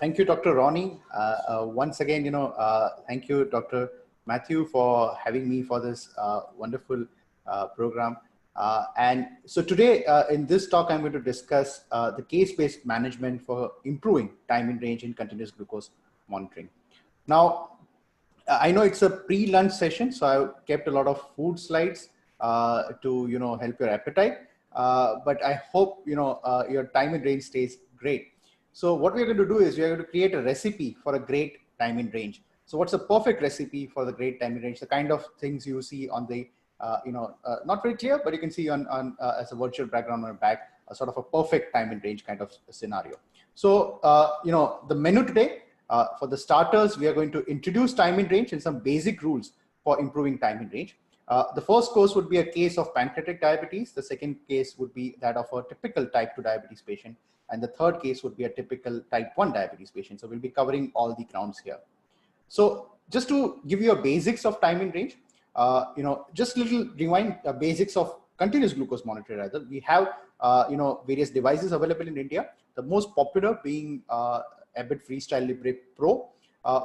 Thank you, Dr. Ronnie. Once again, thank you, Dr. Matthew, for having me for this wonderful program. And so today in this talk, I'm going to discuss the case-based management for improving time in range in continuous glucose monitoring. Now, I know it's a pre-lunch session, so I kept a lot of food slides to help your appetite. But I hope your time in range stays great. So what we're going to do is we're going to create a recipe for a great time in range. So what's a perfect recipe for the great time in range? The kind of things you see on the not very clear, but you can see on as a virtual background on the back, a sort of a perfect time in range kind of scenario. So the menu today. For the starters, we are going to introduce time in range and some basic rules for improving time in range. The first course would be a case of pancreatic diabetes. The second case would be that of a typical type 2 diabetes patient. And the third case would be a typical type 1 diabetes patient. So we'll be covering all the grounds here. So just to give you a basics of time in range, just a little rewind basics of continuous glucose monitoring rather. We have, various devices available in India. The most popular being Abbott Freestyle Libre Pro,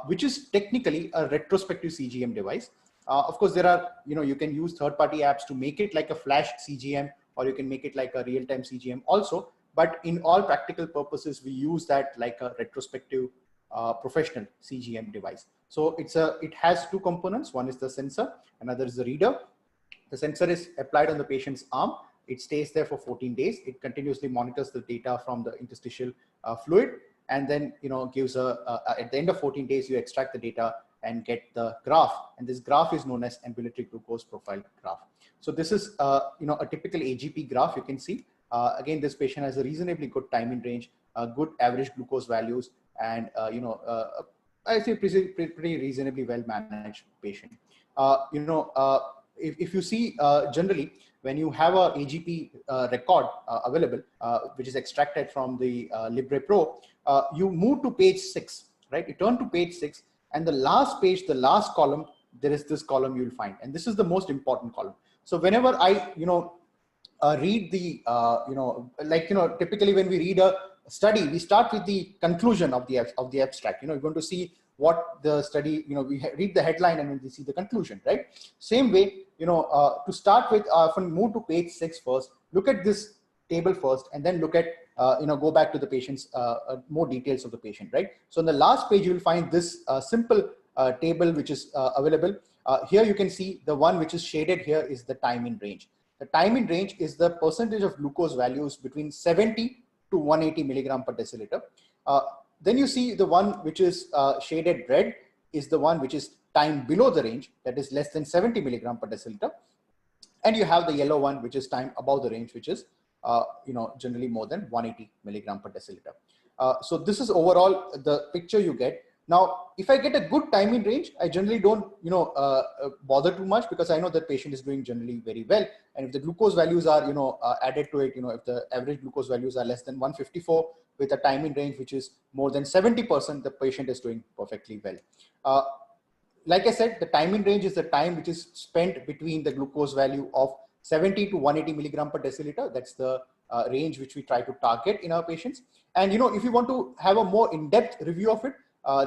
which is technically a retrospective CGM device. Of course, there are, you can use third-party apps to make it like a flash CGM, or you can make it like a real-time CGM also. But in all practical purposes, we use that like a retrospective professional CGM device. So it has two components. One is the sensor, another is the reader. The sensor is applied on the patient's arm. It stays there for 14 days. It continuously monitors the data from the interstitial fluid. And then, gives at the end of 14 days, you extract the data and get the graph. And this graph is known as ambulatory glucose profile graph. So this is, a typical AGP graph you can see. Again, this patient has a reasonably good time in range, good average glucose values, and, I say pretty reasonably well managed patient. If you see generally, when you have a AGP record available, which is extracted from the Libre Pro, you move to page 6, right? You turn to page 6, and the last page, the last column, there is this column you'll find, and this is the most important column. So whenever I, read the, typically when we read a study, we start with the conclusion of the abstract. You're going to see what the study, we read the headline and then we see the conclusion, right? Same way, to start with, often move to page 6 first, look at this table first, and then look at, go back to the patient's, more details of the patient, right? So on the last page, you will find this simple table, which is available. Here you can see the one which is shaded here is the time in range. The time in range is the percentage of glucose values between 70 to 180 milligram per deciliter. Then you see the one which is shaded red is the one which is time below the range, that is less than 70 milligram per deciliter. And you have the yellow one, which is time above the range, which is generally more than 180 milligram per deciliter. So this is overall the picture you get. Now, if I get a good time in range, I generally don't, bother too much, because I know that patient is doing generally very well. And if the glucose values are, added to it, if the average glucose values are less than 154 with a time in range, which is more than 70%, the patient is doing perfectly well. Like I said, the time in range is the time which is spent between the glucose value of 70 to 180 milligram per deciliter. That's the range which we try to target in our patients. And, if you want to have a more in-depth review of it,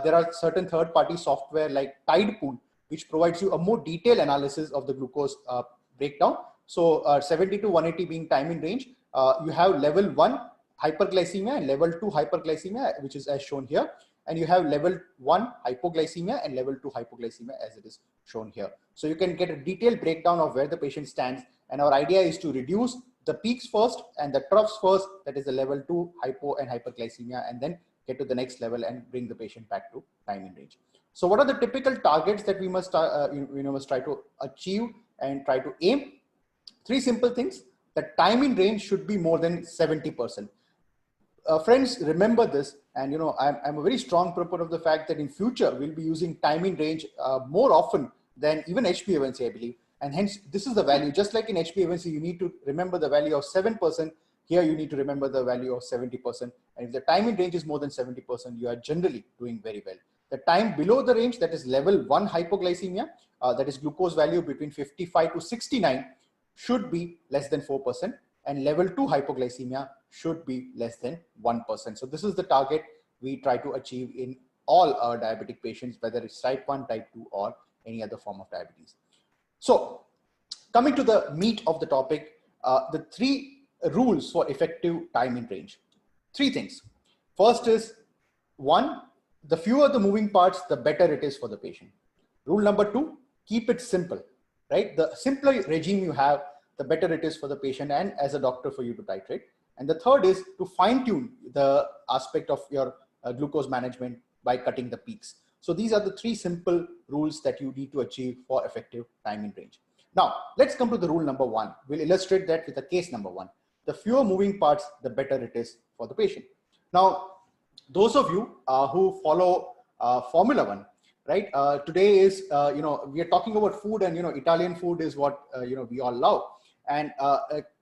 there are certain third-party software like Tidepool, which provides you a more detailed analysis of the glucose breakdown. So 70 to 180 being time in range, you have level 1 hyperglycemia and level 2 hyperglycemia, which is as shown here. And you have level 1 hypoglycemia and level 2 hypoglycemia as it is shown here. So you can get a detailed breakdown of where the patient stands. And our idea is to reduce the peaks first and the troughs first, that is the level 2 hypo and hyperglycemia, and then get to the next level and bring the patient back to time in range. So what are the typical targets that we must, must try to achieve and try to aim? 3 simple things. The time in range should be more than 70%. Friends, remember this, and I'm a very strong proponent of the fact that in future we'll be using time in range more often than even HbA1c, I believe, and hence this is the value. Just like in HbA1c, you need to remember the value of 7%. Here you need to remember the value of 70%, and if the time in range is more than 70%, you are generally doing very well. The time below the range, that is level 1 hypoglycemia, that is glucose value between 55 to 69, should be less than 4%, and level 2 hypoglycemia should be less than 1%. So this is the target we try to achieve in all our diabetic patients, whether it's type 1, type 2, or any other form of diabetes. So coming to the meat of the topic, the 3 rules for effective time in range. 3 things. First is, 1, the fewer the moving parts, the better it is for the patient. Rule number 2, keep it simple, right? The simpler regime you have, the better it is for the patient and as a doctor for you to titrate. And the third is to fine tune the aspect of your glucose management by cutting the peaks. So these are the 3 simple rules that you need to achieve for effective time in range. Now, let's come to the rule number 1. We'll illustrate that with a case number 1. The fewer moving parts, the better it is for the patient. Now, those of you who follow Formula 1, right? Today is, we are talking about food, and, Italian food is what, we all love. And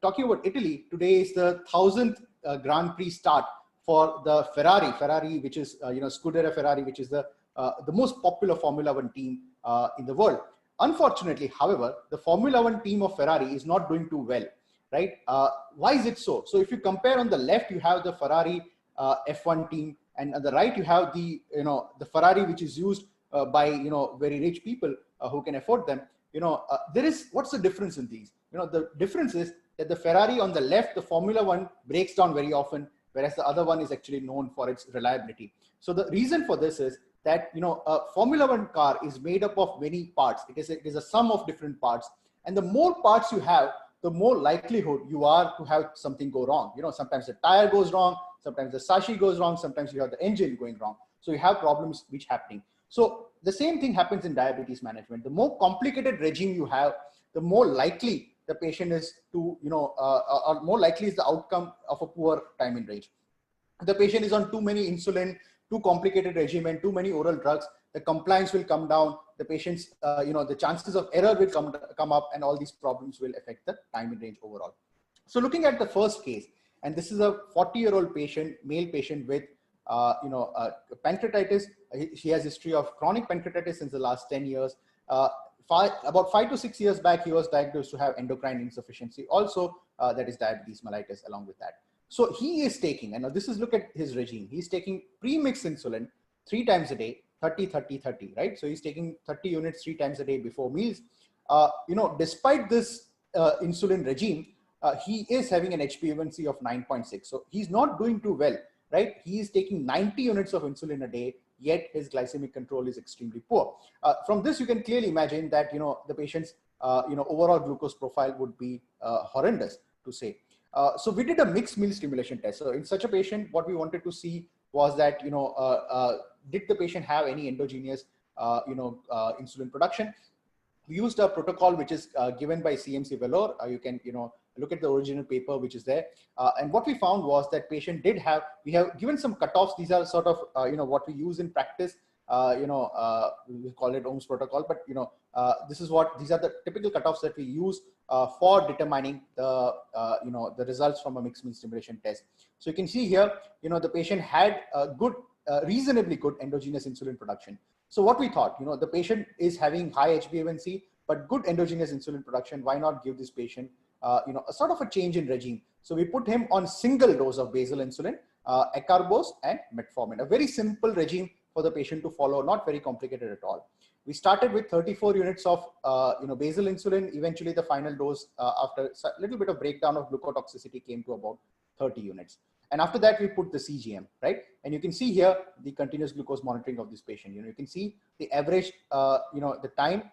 talking about Italy, today is the 1000th Grand Prix start for the Ferrari, which is, Scuderia Ferrari, which is the most popular Formula 1 team in the world. Unfortunately, however, the Formula 1 team of Ferrari is not doing too well, right? Why is it so? So if you compare, on the left, you have the Ferrari F1 team, and on the right, you have the, the Ferrari, which is used by, very rich people who can afford them. What's the difference in these? The difference is that the Ferrari on the left, the Formula 1 breaks down very often, whereas the other one is actually known for its reliability. So the reason for this is that, a Formula 1 car is made up of many parts. It is a sum of different parts. And the more parts you have, the more likelihood you are to have something go wrong. Sometimes the tire goes wrong, sometimes the chassis goes wrong, sometimes you have the engine going wrong. So you have problems which happening. So the same thing happens in diabetes management. The more complicated regime you have, the more likely the patient is to, or more likely is the outcome of a poor time in range. The patient is on too many insulin, too complicated regimen, too many oral drugs, the compliance will come down, the patient's, the chances of error will come up, and all these problems will affect the time in range overall. So looking at the first case, and this is a 40-year-old patient, male patient with, pancreatitis. He has history of chronic pancreatitis since the last 10 years. About 5 to 6 years back, he was diagnosed to have endocrine insufficiency. Also, that is diabetes mellitus along with that. So he is taking, and now this is, look at his regime. He's taking pre-mixed insulin 3 times a day, 30, 30, 30, right? So he's taking 30 units 3 times a day before meals. Despite this insulin regime, he is having an HbA1c of 9.6. So he's not doing too well, right? He is taking 90 units of insulin a day, yet his glycemic control is extremely poor. From this, you can clearly imagine that, the patient's, overall glucose profile would be horrendous, to say. So we did a mixed meal stimulation test. So in such a patient, what we wanted to see was that, did the patient have any endogenous, insulin production? We used a protocol which is given by CMC Vellore. You can, look at the original paper which is there. And what we found was that patient did have, we have given some cutoffs. These are sort of, what we use in practice. We call it Ohm's protocol, but these are the typical cutoffs that we use for determining the the results from a mixed meal stimulation test. So you can see here, the patient had a good, reasonably good endogenous insulin production. So what we thought, the patient is having high HbA1c, but good endogenous insulin production. Why not give this patient, a sort of a change in regime? So we put him on single dose of basal insulin, acarbose and metformin, a very simple regime for the patient to follow, not very complicated at all. We started with 34 units of basal insulin. Eventually, the final dose after a little bit of breakdown of glucotoxicity came to about 30 units. And after that, we put the CGM, right? And you can see here the continuous glucose monitoring of this patient. You can see the average, the time,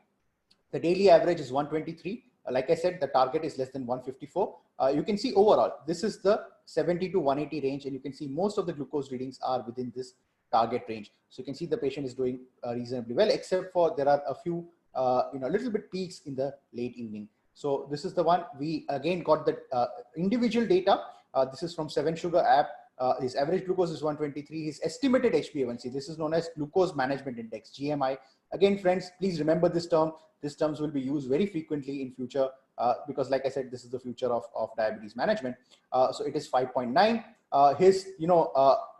the daily average is 123. Like I said, the target is less than 154. You can see overall, this is the 70 to 180 range, and you can see most of the glucose readings are within this target range. So you can see the patient is doing reasonably well, except for there are a few, little bit peaks in the late evening. So this is the one. We again got the individual data. This is from 7 Sugar app. His average glucose is 123. His estimated HbA1c, this is known as glucose management index, GMI. Again, friends, please remember this term. These terms will be used very frequently in future because, like I said, this is the future of diabetes management. So it is 5.9. His,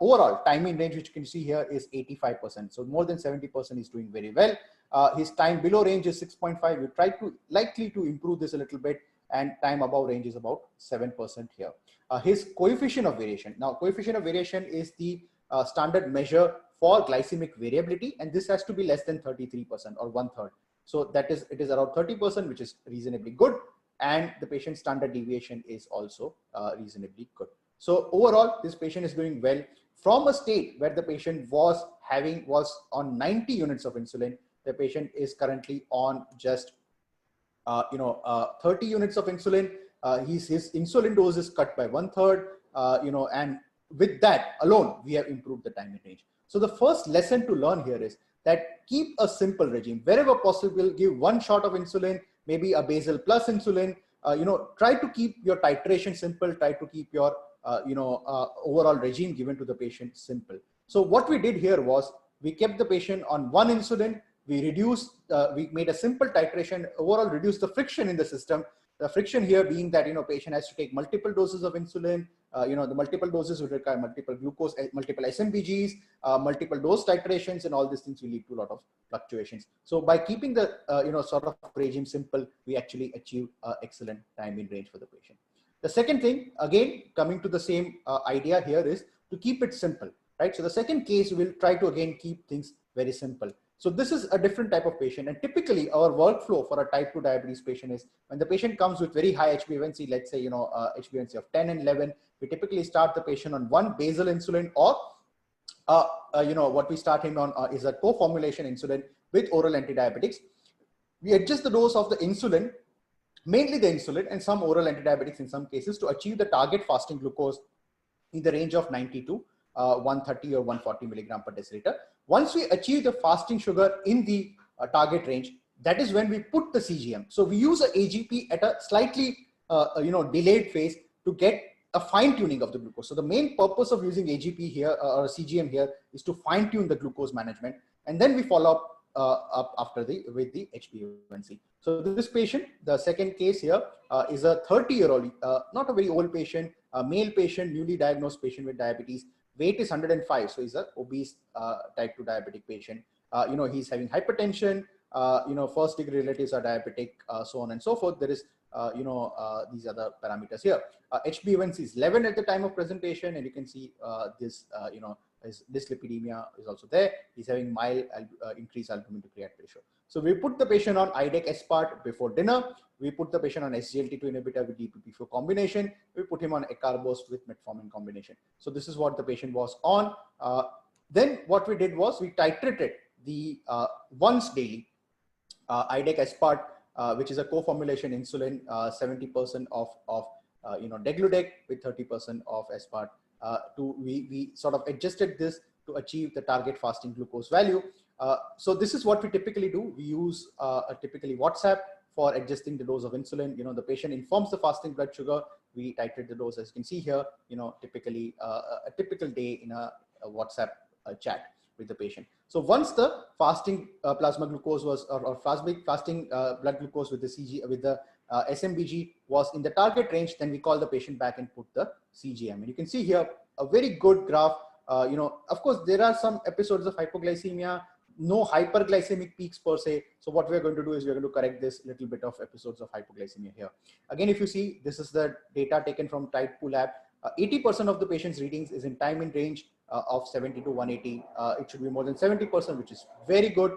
overall time in range, which you can see here, is 85%. So more than 70% is doing very well. His time below range is 6.5. We try to likely to improve this a little bit, and time above range is about 7% here. His coefficient of variation. Now, coefficient of variation is the standard measure for glycemic variability, and this has to be less than 33% or 1/3. So that is, it is around 30%, which is reasonably good, and the patient's standard deviation is also reasonably good. So overall, this patient is doing well from a state where the patient was on 90 units of insulin. The patient is currently on just 30 units of insulin. His insulin dose is cut by 1/3, and with that alone, we have improved the time in range. So the first lesson to learn here is that keep a simple regime. Wherever possible, give one shot of insulin, maybe a basal plus insulin. Try to keep your titration simple. Try to keep your overall regime given to the patient simple. So what we did here was we kept the patient on one insulin. We made a simple titration, overall reduced the friction in the system. The friction here being that, patient has to take multiple doses of insulin. The multiple doses would require multiple glucose, multiple SMBGs, multiple dose titrations, and all these things will lead to a lot of fluctuations. So by keeping the, sort of regime simple, we actually achieve excellent time in range for the patient. The second thing, again, coming to the same idea here, is to keep it simple, right? So the second case, we'll try to again keep things very simple. So this is a different type of patient, and typically our workflow for a type 2 diabetes patient is when the patient comes with very high HbA1c, let's say HbA1c of 10 and 11, we typically start the patient on one basal insulin, or what we start him on is a co-formulation insulin with oral antidiabetics. We adjust the dose of the insulin, mainly the insulin, and some oral antidiabetics in some cases, to achieve the target fasting glucose in the range of 90 to 130 or 140 milligram per deciliter. Once we achieve the fasting sugar in the target range, that is when we put the CGM. So we use a AGP at a slightly delayed phase to get a fine tuning of the glucose. So the main purpose of using AGP here or CGM here is to fine tune the glucose management, and then we follow up after with the HbA1c. So this patient, the second case here, is a 30-year-old, not a very old patient, a male patient, newly diagnosed patient with diabetes. Weight is 105, so he's an obese type 2 diabetic patient. He's having hypertension, first degree relatives are diabetic, so on and so forth. There is, these other parameters here. HbA1c is 11 at the time of presentation, and you can see this, his dyslipidemia is also there. He's having mild increased albumin to creatinine ratio. So we put the patient on IDEC Aspart before dinner. We put the patient on SGLT2 inhibitor with DPP4 combination. We put him on acarbose with metformin combination. So this is what the patient was on. Then what we did was we titrated the once daily IDEC Aspart, which is a co-formulation insulin, 70% of degludec with 30% of Aspart. We sort of adjusted this to achieve the target fasting glucose value. So this is what we typically do. We use typically WhatsApp for adjusting the dose of insulin. The patient informs the fasting blood sugar. We titrate the dose, as you can see here. Typically a typical day in a WhatsApp chat with the patient. So once the fasting plasma glucose was, or fasting blood glucose with the SMBG was in the target range, then we call the patient back and put the CGM. And you can see here a very good graph. Of course, there are some episodes of hypoglycemia, no hyperglycemic peaks per se. So what we're going to do is we're going to correct this little bit of episodes of hypoglycemia here. Again, if you see, this is the data taken from type 2 lab. 80% of the patient's readings is in time in range of 70 to 180. It should be more than 70%, which is very good.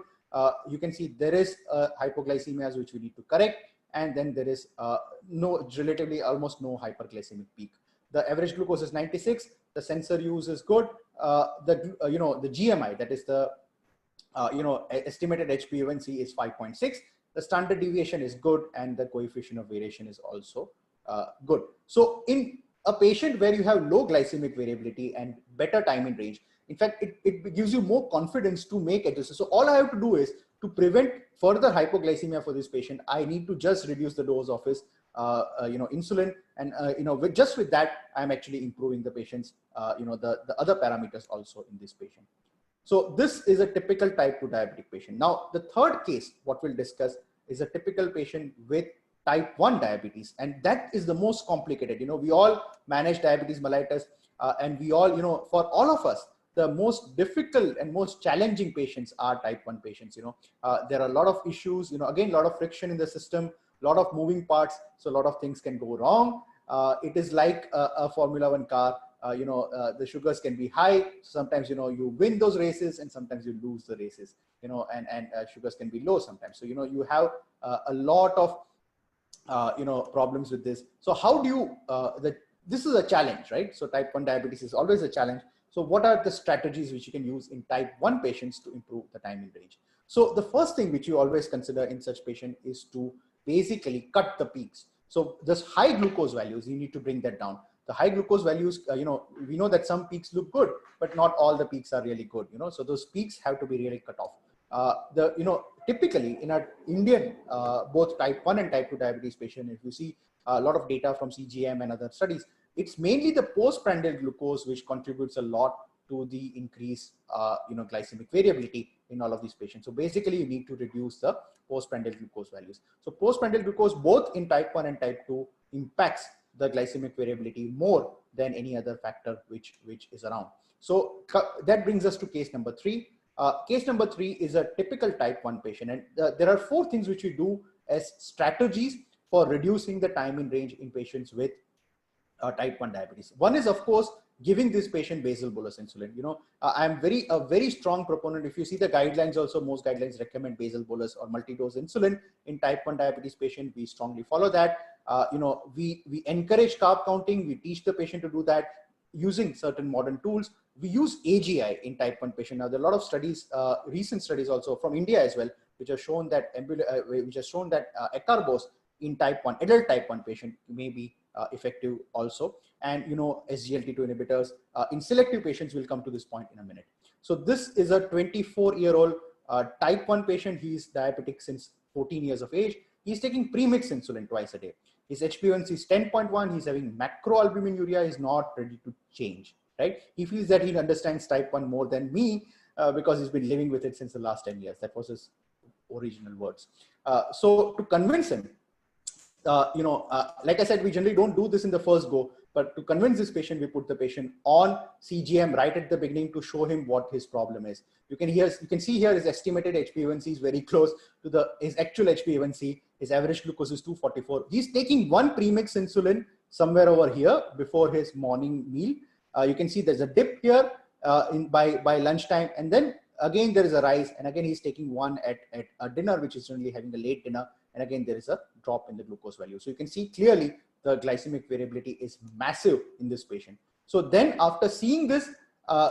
You can see there is hypoglycemias which we need to correct. And then there is relatively almost no hyperglycemic peak. The average glucose is 96. The sensor use is good. The GMI, that is the estimated HbA1c is 5.6. The standard deviation is good, and the coefficient of variation is also good. So in a patient where you have low glycemic variability and better time in range, in fact, it gives you more confidence to make adjustments. So all I have to do is to prevent further hypoglycemia for this patient, I need to just reduce the dose of his insulin, and just with that, I'm actually improving the patient's the other parameters also in this patient. So this is a typical type 2 diabetic patient. Now the third case what we'll discuss is a typical patient with type 1 diabetes, and that is the most complicated. We all manage diabetes mellitus, and we all, for all of us, the most difficult and most challenging patients are type 1 patients. There are a lot of issues, again, a lot of friction in the system, a lot of moving parts. So a lot of things can go wrong. It is like a Formula 1 car. the sugars can be high. Sometimes, you win those races and sometimes you lose the races, and sugars can be low sometimes. So, you have a lot of, problems with this. So how do you, this is a challenge, right? So type 1 diabetes is always a challenge. So what are the strategies which you can use in type 1 patients to improve the time in range? So the first thing which you always consider in such patient is to basically cut the peaks. So this high glucose values, you need to bring that down. The high glucose values, we know that some peaks look good, but not all the peaks are really good, so those peaks have to be really cut off. Typically in our Indian, both type 1 and type 2 diabetes patient, if you see a lot of data from CGM and other studies, it's mainly the postprandial glucose which contributes a lot to the increase, glycemic variability in all of these patients. So basically you need to reduce the postprandial glucose values. So postprandial glucose, both in type 1 and type 2, impacts the glycemic variability more than any other factor which is around. So that brings us to case number 3. Case number 3 is a typical type 1 patient, and there are 4 things which we do as strategies for reducing the time in range in patients with type 1 diabetes. One is, of course, giving this patient basal bolus insulin. I'm a very strong proponent. If you see the guidelines also, most guidelines recommend basal bolus or multi-dose insulin in type 1 diabetes patient. We strongly follow that. We encourage carb counting. We teach the patient to do that using certain modern tools. We use AGI in type 1 patient. Now, there are a lot of studies, recent studies also from India as well, which have shown that acarbose in type 1, adult type 1 patient may be effective also. And, SGLT2 inhibitors in selective patients, will come to this point in a minute. So this is a 24-year-old type 1 patient. He is diabetic since 14 years of age. He's taking premixed insulin twice a day. His HbA1c is 10.1. He's having macroalbuminuria. He's not ready to change, right? He feels that he understands type 1 more than me because he's been living with it since the last 10 years. That was his original words. So to convince him, like I said, we generally don't do this in the first go, but to convince this patient, we put the patient on CGM right at the beginning to show him what his problem is. You can see here his estimated HbA1c is very close to his actual HbA1c. His average glucose is 244. He's taking one premix insulin somewhere over here before his morning meal. You can see there's a dip here by lunchtime, and then again there is a rise, and again he's taking one at a dinner, which is generally having a late dinner, and again there is a drop in the glucose value. So you can see clearly the glycemic variability is massive in this patient. So then after seeing this,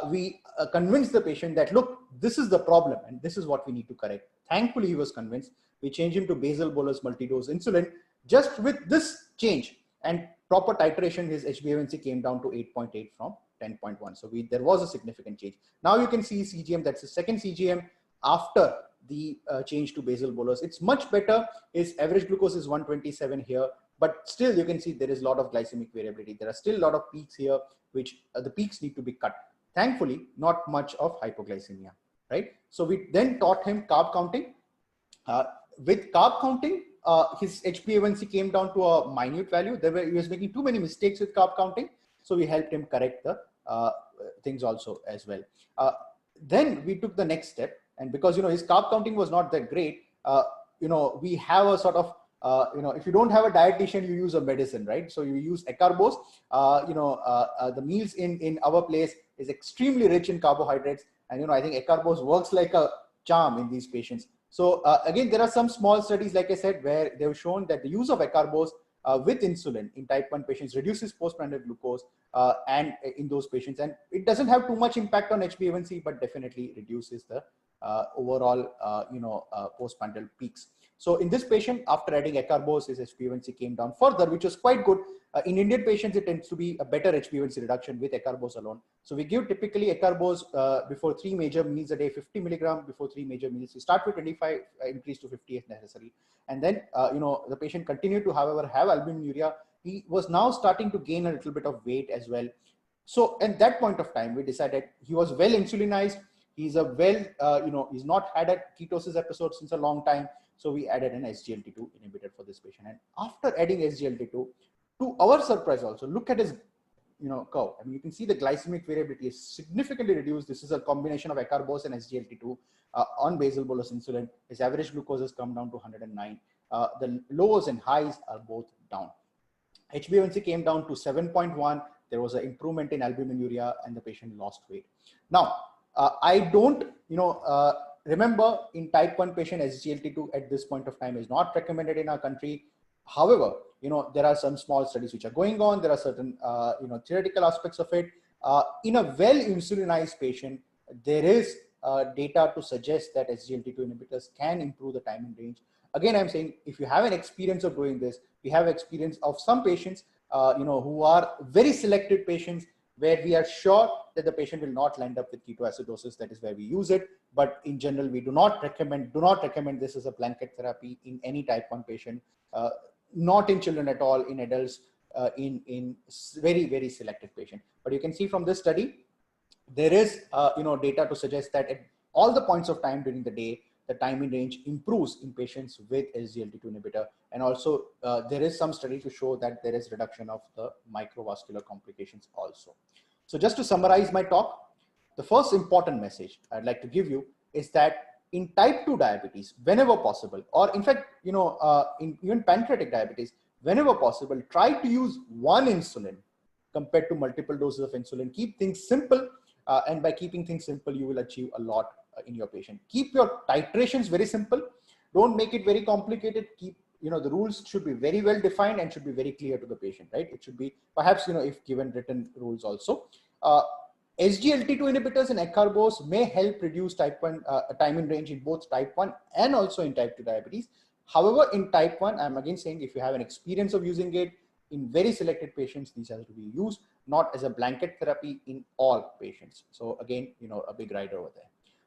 we convinced the patient that, look, this is the problem and this is what we need to correct. Thankfully, he was convinced. We changed him to basal bolus multi-dose insulin. Just with this change and proper titration, his HbA1c came down to 8.8 from 10.1. So there was a significant change. Now you can see CGM, that's the second CGM after the change to basal bolus. It's much better. His average glucose is 127 here, but still you can see there is a lot of glycemic variability. There are still a lot of peaks here, which the peaks need to be cut. Thankfully, not much of hypoglycemia, right? So we then taught him carb counting. With carb counting, his HbA1c came down to a minute value. He was making too many mistakes with carb counting. So we helped him correct the things also as well. Then we took the next step. And because, his carb counting was not that great, we have a sort of, if you don't have a dietitian, you use a medicine, right? So you use acarbose. The meals in our place is extremely rich in carbohydrates. And, I think acarbose works like a charm in these patients. So again, there are some small studies, like I said, where they've shown that the use of acarbose with insulin in type 1 patients reduces postprandial glucose and in those patients. And it doesn't have too much impact on HbA1c, but definitely reduces the overall, postprandial peaks. So in this patient, after adding acarbose, his HbA1c came down further, which was quite good. In Indian patients, it tends to be a better HbA1c reduction with acarbose alone. So we give typically acarbose before 3 major meals a day, 50 milligram before 3 major meals. We start with 25, increase to 50 if necessary. And then, the patient continued to, however, have albuminuria. He was now starting to gain a little bit of weight as well. So at that point of time, we decided he was well insulinized. He's he's not had a ketosis episode since a long time. So we added an SGLT2 inhibitor for this patient. And after adding SGLT2, to our surprise also, look at his curve. I mean, you can see the glycemic variability is significantly reduced. This is a combination of acarbose and SGLT2 on basal bolus insulin. His average glucose has come down to 109. The lows and highs are both down. HbA1c came down to 7.1. there was an improvement in albuminuria and the patient lost weight. Now, I don't, remember in type 1 patient, SGLT2 at this point of time is not recommended in our country. However, there are some small studies which are going on. There are certain, theoretical aspects of it. In a well insulinized patient, there is data to suggest that SGLT2 inhibitors can improve the time and range. Again, I'm saying if you have an experience of doing this, we have experience of some patients, who are very selected patients where we are sure that the patient will not land up with ketoacidosis. That is where we use it. But in general, we do not recommend this as a blanket therapy in any type 1 patient, not in children at all, in adults, in very, very selected patient. But you can see from this study, there is data to suggest that at all the points of time during the day, the time in range improves in patients with SGLT2 inhibitor. And also there is some study to show that there is reduction of the microvascular complications also. So just to summarize my talk, the first important message I'd like to give you is that in type 2 diabetes, whenever possible, or in fact, in even pancreatic diabetes, whenever possible, try to use one insulin compared to multiple doses of insulin. Keep things simple. And by keeping things simple, you will achieve a lot in your patient. Keep your titrations very simple. Don't make it very complicated. Keep, the rules should be very well defined and should be very clear to the patient, right? It should be perhaps, if given written rules also. SGLT2 inhibitors and acarbose may help reduce type 1 time in range in both type 1 and also in type 2 diabetes. However, in type 1, I'm again saying if you have an experience of using it, in very selected patients, these have to be used, not as a blanket therapy in all patients. So again, a big rider over there.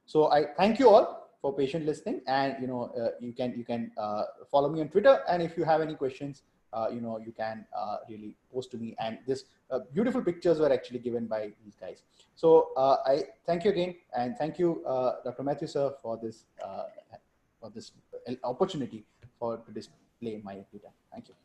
So I thank you all for patient listening, and you can follow me on Twitter, and if you have any questions, you can really post to me. And this beautiful pictures were actually given by these guys. So I thank you again, and thank you, Dr. Matthew sir, for this opportunity to display my data. Thank you.